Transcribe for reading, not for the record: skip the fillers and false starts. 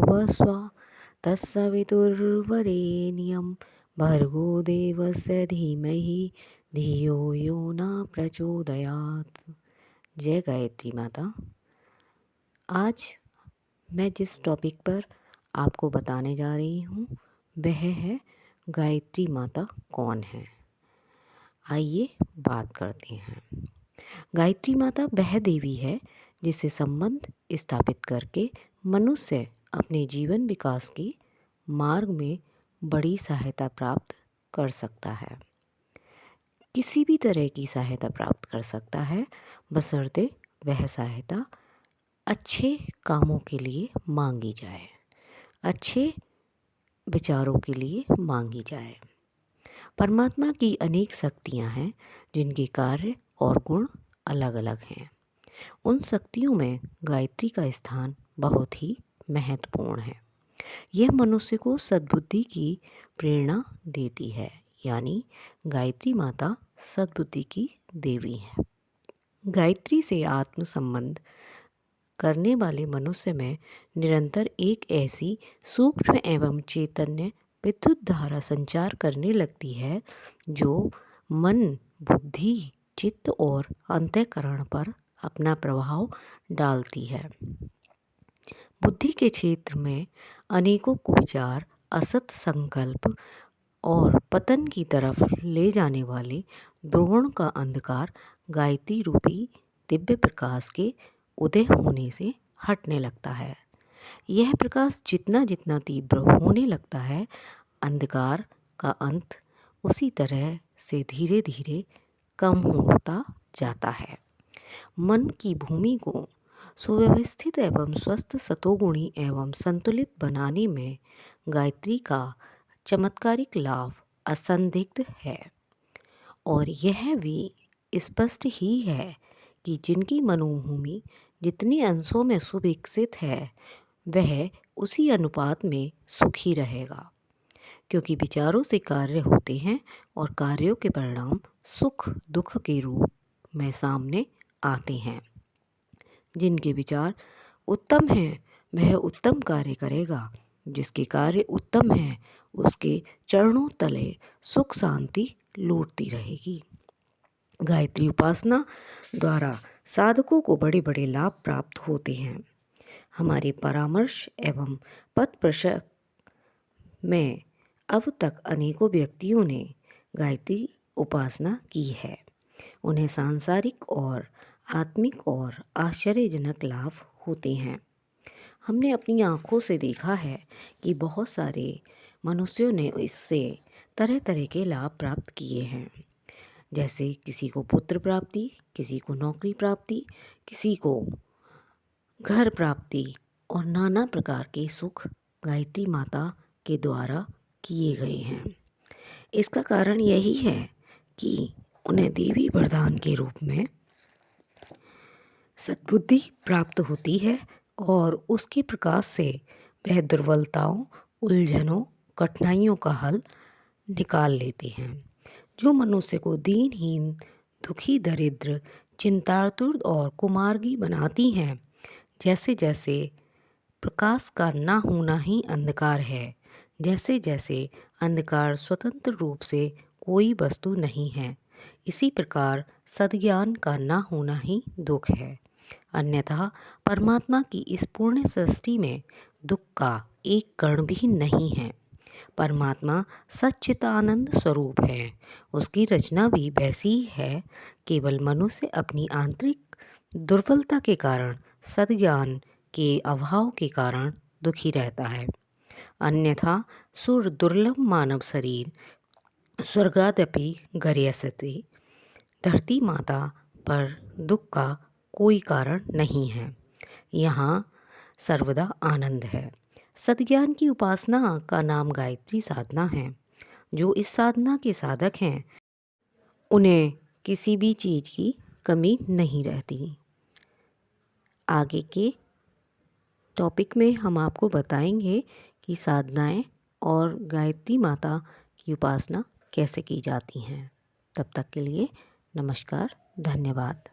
भुवस्व तत्सवितुर्वरेण्यं भर्गो देवस्य धीमहि धियो यो न प्रचोदयात्। जय गायत्री माता। आज मैं जिस टॉपिक पर आपको बताने जा रही हूँ वह है गायत्री माता कौन है। आइए बात करते हैं। गायत्री माता वह देवी है जिसे संबंध स्थापित करके मनुष्य अपने जीवन विकास के मार्ग में बड़ी सहायता प्राप्त कर सकता है। किसी भी तरह की सहायता प्राप्त कर सकता है, बशर्ते वह सहायता अच्छे कामों के लिए मांगी जाए, अच्छे विचारों के लिए मांगी जाए। परमात्मा की अनेक शक्तियाँ हैं जिनके कार्य और गुण अलग अलग हैं। उन शक्तियों में गायत्री का स्थान बहुत ही महत्वपूर्ण है। यह मनुष्य को सद्बुद्धि की प्रेरणा देती है, यानी गायत्री माता सद्बुद्धि की देवी है। गायत्री से आत्म संबंध करने वाले मनुष्य में निरंतर एक ऐसी सूक्ष्म एवं चैतन्य विद्युत धारा संचार करने लगती है जो मन, बुद्धि, चित्त और अंतःकरण पर अपना प्रभाव डालती है। बुद्धि के क्षेत्र में अनेकों कुविचार, असत संकल्प और पतन की तरफ ले जाने वाले द्रोण का अंधकार गायत्री रूपी दिव्य प्रकाश के उदय होने से हटने लगता है। यह प्रकाश जितना जितना तीव्र होने लगता है, अंधकार का अंत उसी तरह से धीरे धीरे कम होता जाता है। मन की भूमि को सुव्यवस्थित एवं स्वस्थ, सतोगुणी एवं संतुलित बनाने में गायत्री का चमत्कारिक लाभ असंदिग्ध है। और यह भी स्पष्ट ही है कि जिनकी मनोभूमि जितने अंशों में सुविकसित है वह उसी अनुपात में सुखी रहेगा, क्योंकि विचारों से कार्य होते हैं और कार्यों के परिणाम सुख दुख के रूप में सामने आते हैं। जिनके विचार उत्तम हैं वह उत्तम कार्य करेगा, जिसके कार्य उत्तम हैं उसके चरणों तले सुख शांति लूटती रहेगी। गायत्री उपासना द्वारा साधकों को बड़े बड़े लाभ प्राप्त होते हैं। हमारे परामर्श एवं पथ प्रदर्शक में अब तक अनेकों व्यक्तियों ने गायत्री उपासना की है। उन्हें सांसारिक और आत्मिक और आश्चर्यजनक लाभ होते हैं। हमने अपनी आँखों से देखा है कि बहुत सारे मनुष्यों ने इससे तरह तरह के लाभ प्राप्त किए हैं, जैसे किसी को पुत्र प्राप्ति, किसी को नौकरी प्राप्ति, किसी को घर प्राप्ति और नाना प्रकार के सुख गायत्री माता के द्वारा किए गए हैं। इसका कारण यही है कि उन्हें देवी वरदान के रूप में सद्बुद्धि प्राप्त होती है और उसके प्रकाश से वह दुर्बलताओं, उलझनों, कठिनाइयों का हल निकाल लेते हैं, जो मनुष्य को दीनहीन, दुखी, दरिद्र, चिंतातुर और कुमार्गी बनाती हैं। जैसे जैसे प्रकाश का ना होना ही अंधकार है, जैसे जैसे अंधकार स्वतंत्र रूप से कोई वस्तु नहीं है, इसी प्रकार सद्ज्ञान का ना होना ही दुख है। अन्यथा परमात्मा की इस पूर्ण सृष्टि में दुख का एक कण भी नहीं है। परमात्मा सच्चिदानंद स्वरूप है। उसकी रचना भी वैसी ही है, केवल मनुष्य अपनी आंतरिक दुर्बलता के कारण, सद्ज्ञान के अभाव के कारण दुखी रहता है। अन्यथा सुर दुर्लभ मानव शरीर स्वर्गादपि गरीयसी। धरती माता पर दुख का कोई कारण नहीं है। यहाँ सर्वदा आनंद है। सद्ज्ञान की उपासना का नाम गायत्री साधना है। जो इस साधना के साधक हैं उन्हें किसी भी चीज़ की कमी नहीं रहती। आगे के टॉपिक में हम आपको बताएंगे कि साधनाएं और गायत्री माता की उपासना कैसे की जाती हैं। तब तक के लिए नमस्कार, धन्यवाद।